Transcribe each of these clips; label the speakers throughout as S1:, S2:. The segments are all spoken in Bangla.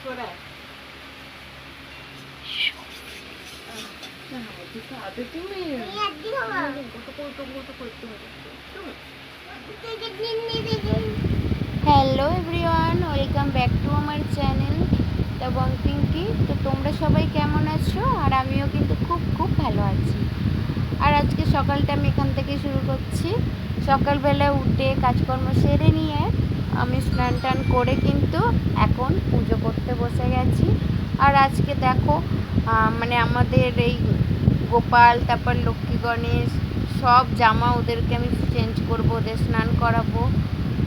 S1: Hello everyone, welcome back to আমার চ্যানেল দ্য বং পিঙ্কি। তো তোমরা সবাই কেমন আছো? আর আমিও কিন্তু খুব খুব ভালো আছি। আর আজকে সকালটা আমি এখান থেকে শুরু করছি। সকালবেলা উঠে কাজকর্ম সেরে নিয়ে আমি স্নান টান করে কিন্তু এখন পুজো করতে বসে গেছি। আর আজকে দেখো মানে আমাদের এই গোপাল, তারপর লক্ষ্মী গণেশ সব জামা ওদেরকে আমি চেঞ্জ করবো, ওদের স্নান করাবো।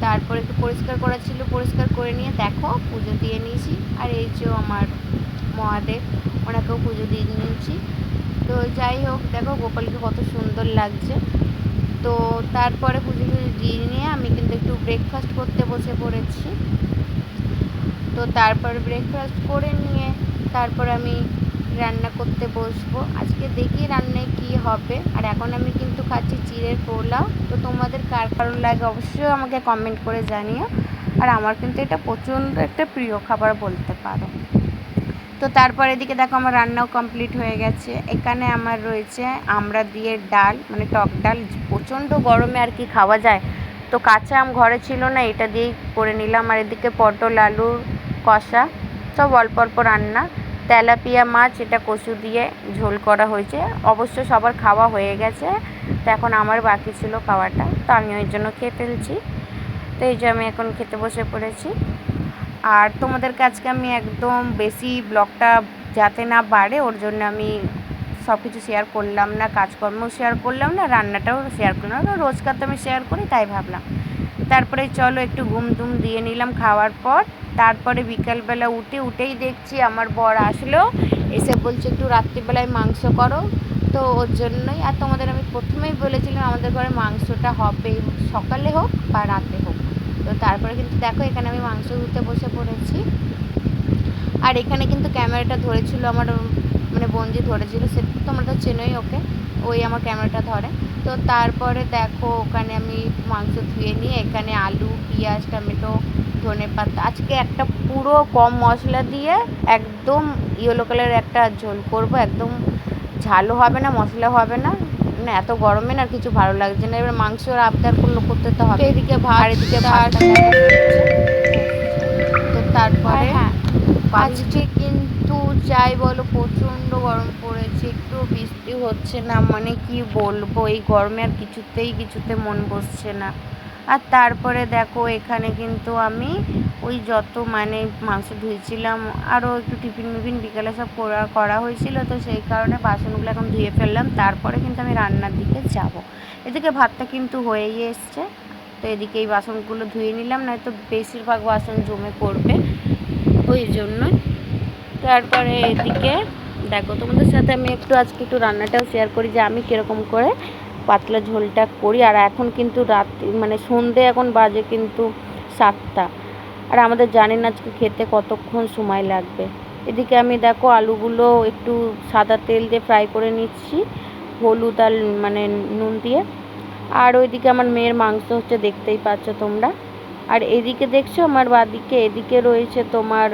S1: তারপর একটু পরিষ্কার করা ছিল, পরিষ্কার করে নিয়ে দেখো পুজো দিয়ে নিয়েছি। আর এই যে আমার মহাদেব, ওনাকেও পুজো দিয়ে নিয়েছি। তো যাই হোক, দেখো গোপালকে কত সুন্দর লাগছে। তো তারপরে পুজো দিয়ে নিয়ে আমি কিন্তু একটু ব্রেকফাস্ট করতে বসে পড়েছি। তো তারপর ব্রেকফাস্ট করে নিয়ে তারপর আমি রান্না করতে বসবো। আজকে দেখি রান্নায় কি হবে। আর এখন আমি কিন্তু খাচ্ছি চিড়ের পোলাও। তো তোমাদের কার ভালো লাগে অবশ্যই আমাকে কমেন্ট করে জানিও। আর আমার কিন্তু এটা প্রচণ্ড একটা প্রিয় খাবার বলতে পারো। তো তারপর এদিকে দেখো আমার রান্নাও কমপ্লিট হয়ে গেছে। এখানে আমার রয়েছে আমড়া দিয়ে ডাল, মানে টক ডাল। প্রচণ্ড গরমে আর কি খাওয়া যায়, তো কাঁচা আম ঘরে ছিল না, এটা দিয়েই করে নিলাম। আর এদিকে পটল আলুর কষা, সব অল্প অল্প রান্না। তেলাপিয়া মাছ, এটা কচু দিয়ে ঝোল করা হয়েছে। অবশ্য সবার খাওয়া হয়ে গেছে, তো এখন আমার বাকি ছিল খাওয়াটা, তো আমি ওই জন্য খেয়ে ফেলছি। তো এই যে আমি এখন খেতে বসে পড়েছি। আর তোমাদেরকে আজকে আমি একদম বেশি ব্লগটা যাতে না বাড়ে ওর জন্য আমি সব কিছু শেয়ার করলাম না, কাজকর্মও শেয়ার করলাম না, রান্নাটাও শেয়ার করলাম না। রোজকার তো আমি শেয়ার করি, তাই ভাবলাম। তারপরে চলো একটু ঘুম টুম দিয়ে নিলাম খাওয়ার পর। তারপরে বিকালবেলা উঠেই দেখছি আমার বর আসলো, এসে বলছে একটু রাত্রিবেলায় মাংস করো। তো ওর জন্যই, আর তোমাদের আমি প্রথমেই বলেছিলাম আমাদের ঘরে মাংসটা হবে, সকালে হোক বা রাতে হোক। তো তারপরে কিন্তু দেখো এখানে আমি মাংস ধুতে বসে পড়েছি। আর এখানে কিন্তু ক্যামেরাটা ধরেছিল আমার, মানে বঞ্জি ধরেছিল, সে তোমরা তো চেনোই ওকে, ওই আমার ক্যামেরাটা ধরে। তো তারপরে দেখো ওখানে আমি মাংস ধুয়ে নিয়ে এখানে আলু, পেঁয়াজ, টমেটো, ধনেপাতা, আজকে একটা পুরো কম মশলা দিয়ে একদম ইয়েলো কালারের একটা ঝোল করব। একদম ঝালও হবে না, মশলা হবে না, মানে এত গরমে না কিছু ভালো লাগছে না। এবার মাংসর আবদার করতে তো হবে। এদিকে ভাত, এদিকে ভাত। তো তারপরে আজকে কিন্তু যাই বলো প্রচণ্ড গরম পড়েছে, একটু বৃষ্টি হচ্ছে না, মানে কি বলবো, এই গরমে আর কিছুতে মন বসছে না। আর তারপরে দেখো এখানে কিন্তু আমি ওই যত মানে মাংস ধুয়েছিলাম, আরও একটু টিফিন বিকালে সব করা হয়েছিল, তো সেই কারণে বাসনগুলো এখন ধুয়ে ফেললাম। তারপরে কিন্তু আমি রান্নার দিকে যাব। এদিকে ভাতটা কিন্তু হয়েই এসছে, তো এদিকে এই বাসনগুলো ধুয়ে নিলাম, নয়তো বেশিরভাগ বাসন জমে পড়বে, ওই জন্য। তারপরে এদিকে দেখো তোমাদের সাথে আমি আজকে একটু রান্নাটাও শেয়ার করি যে আমি কীরকম করে পাতলা ঝোলটা করি। আর এখন কিন্তু রাত্রি মানে সন্ধে এখন বাজে কিন্তু 7টা। আর আমাদের জানেন আজকে খেতে কতক্ষণ সময় লাগবে। এদিকে আমি দেখো আলুগুলো একটু সাদা তেল দিয়ে ফ্রাই করে নিচ্ছি, হলুদ আর মানে নুন দিয়ে। আর ওইদিকে আমার মেয়ের মাংস হচ্ছে, দেখতেই পাচ্ছ তোমরা। আর এদিকে দেখছো আমার বাদিকে, এদিকে রয়েছে তোমার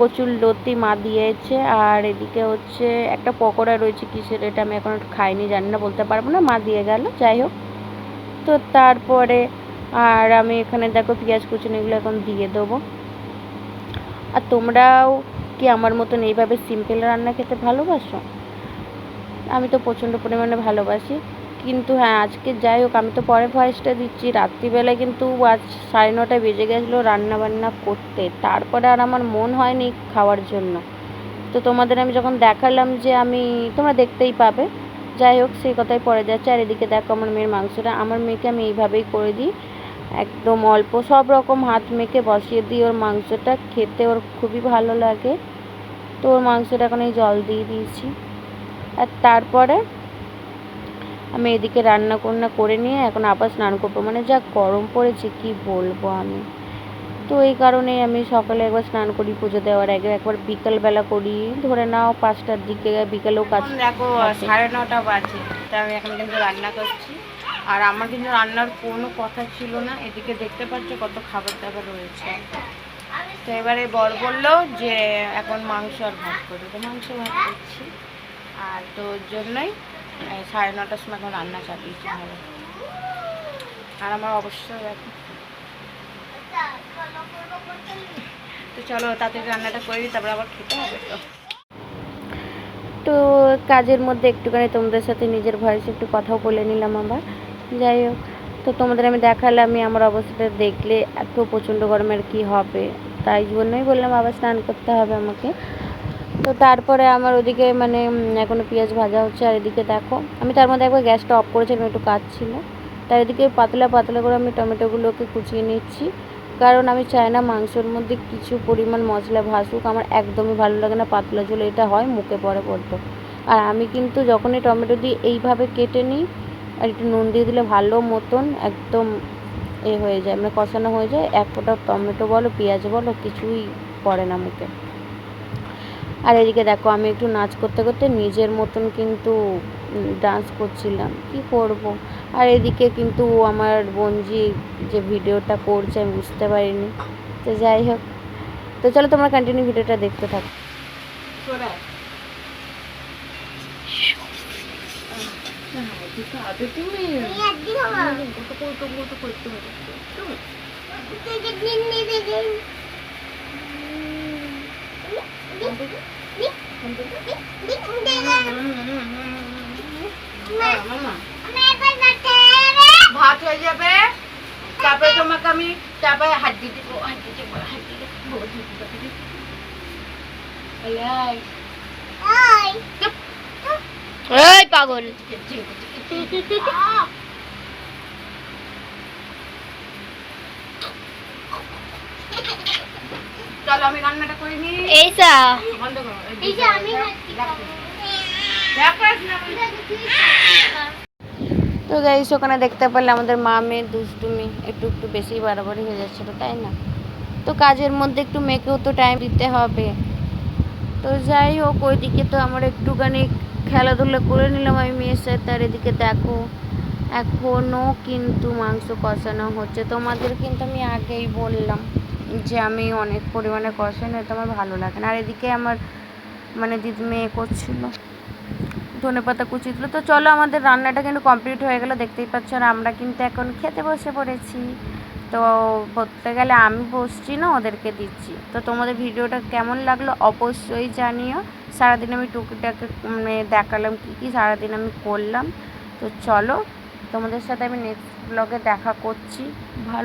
S1: কচুর লতি মা দিয়েছে। আর এদিকে হচ্ছে একটা পকোড়া রয়েছে, কিসের এটা আমি এখন খাইনি, জানি না, বলতে পারবো না, মা দিয়ে গেল, যাই হোক। তো তারপরে আর আমি এখানে দেখো পেঁয়াজ কুচুনিগুলো এখন দিয়ে দেবো। আর তোমরাও কি আমার মতন এইভাবে সিম্পল রান্না খেতে ভালোবাসো? আমি তো প্রচণ্ড পরিমাণে ভালোবাসি। কিন্তু হ্যাঁ, আজকে যাই হোক, আমি তো পরে ভয়েসটা দিচ্ছি, রাত্রিবেলায় কিন্তু আজ 9:30 বেজে গেছিলো রান্নাবান্না করতে। তারপরে আর আমার মন হয়নি খাওয়ার জন্য। তো তোমাদের আমি যখন দেখালাম যে তোমরা দেখতেই পাবে, যাই হোক সেই কথাই পড়ে যাচ্ছে। আর এদিকে দেখো আমার মেয়ের মাংসটা, আমার মেয়েকে আমি এইভাবেই করে দিই, একদম অল্প সব রকম হাত মেখে বসিয়ে দিই ওর মাংসটা, খেতে ওর খুবই ভালো লাগে। তো ওর মাংসটা এখন এই জল দিয়ে দিয়েছি। আর তারপরে আমি এদিকে রান্না করে নিয়ে এখন আবার স্নান করবো, মানে যা গরম পড়েছে কি বলবো আমি। তো এই কারণেই আমি সকালে একবার স্নান করি পুজো দেওয়ার আগে, একবার বিকালবেলা করি, ধরে নাও 5টার দিকে, বিকালেও কাজ। দেখো 9:30 বাজে, তা আমি এখন কিন্তু রান্না করছি। আর আমার কিন্তু রান্নার কোনো কথা ছিল না। এদিকে দেখতে পাচ্ছ কত খাবার দাবার রয়েছে। তো এবারে বর বললো যে এখন মাংস আর ভাত করবে, তো মাংস ভাত করছি। আর তো ওর জন্যই 9:30টার সময় এখন রান্না চাপিয়েছি ভালো। আর আমার অবশ্য এখন তো চলো তাড়াতাড়ি রান্নাটা করে দিই, তারপরে আবার খেতে হবে। তো কাজের মধ্যে একটুখানি তোমাদের সাথে নিজের ভয়েসে একটু কথাও বলে নিলাম আবার। যাই হোক, তো তোমাদের আমি দেখালামই আমার অবস্থাটা, দেখলে এত প্রচণ্ড গরমের কি হবে, তাই জন্যই বললাম আবার স্নান করতে হবে আমাকে। তো তারপরে আমার ওদিকে মানে এখনও পেঁয়াজ ভাজা হচ্ছে, আর এদিকে দেখো আমি তার মধ্যে একবার গ্যাসটা অফ করেছিলাম, একটু কাজ ছিল, তার এদিকে পাতলা পাতলা করে আমি টমেটোগুলোকে কুচিয়ে নিচ্ছি, কারণ আমি চাই না মাংসের মধ্যে কিছু পরিমাণ মশলা ভাসুক, আমার একদমই ভালো লাগে না পাতলা ঝোল এটা হয় মুখে পড়ে বড্ড। আর আমি কিন্তু যখনই টমেটো দিয়ে এইভাবে কেটে নিই আর একটু নুন দিয়ে দিলে ভালো মতন একদম হয়ে যায়, মানে কষানো হয়ে যায়, এক ফোঁটা টমেটো বলো পেঁয়াজ বলো কিছুই পড়ে না মুখে। আর এদিকে দেখো আমি একটু নাচ করতে করতে নিজের মতন কিন্তু ডান্স করছিলাম, কি করব। আর এদিকে কিন্তু আমার বোনজি যে ভিডিওটা করছে আমি বুঝতে পারিনি। তো যাই হোক, তো চলো তোমরা কন্টিনিউ ভিডিওটা দেখতে থাকো। ভাত হয়ে যাবে, তারপরে তোমাকে আমি তারপরে হাড্ডি দিব, হাড্ডি দিব, হাড্ডি দিব।
S2: এই পাগল।
S1: চলো আমি রান্নাটা করে নিই।
S2: এইসা
S1: বন্ধ করো। তো গাইস ওখানে দেখতে পারলে আমাদের মা মেয়ের দুষ্টুমি একটু একটু বেশি বাড়াবাড়ি হয়ে যাচ্ছিলো, তাই না? তো কাজের মধ্যে একটু মেয়েকেও তো টাইম দিতে হবে। তো যাই হোক, ওইদিকে তো আমার একটুখানি খেলাধুলা করে নিলাম আমি মেয়ের সাথে। আর এদিকে দেখো এখনও কিন্তু মাংস কষানো হচ্ছে, তোমাদের কিন্তু আমি আগেই বললাম যে আমি অনেক পরিমাণে কষাই, নয়তো আমার ভালো লাগে না। আর এদিকে আমার মানে দিদি মেয়ে করছিল, ধনেপাতা কুচি দিল। তো চলো আমাদের রান্নাটা কিন্তু কমপ্লিট হয়ে গেলো, দেখতেই পাচ্ছ। আর আমরা কিন্তু এখন খেতে বসে পড়েছি। তো বলতে গেলে আমি বসছি না, ওদেরকে দিচ্ছি। তো তোমাদের ভিডিওটা কেমন লাগলো অবশ্যই জানিও। সারাদিন আমি টুকিটাকে মানে দেখালাম কী কী সারাদিন আমি করলাম। তো চলো তোমাদের সাথে আমি নেক্সট ব্লগে দেখা করছি। ভালো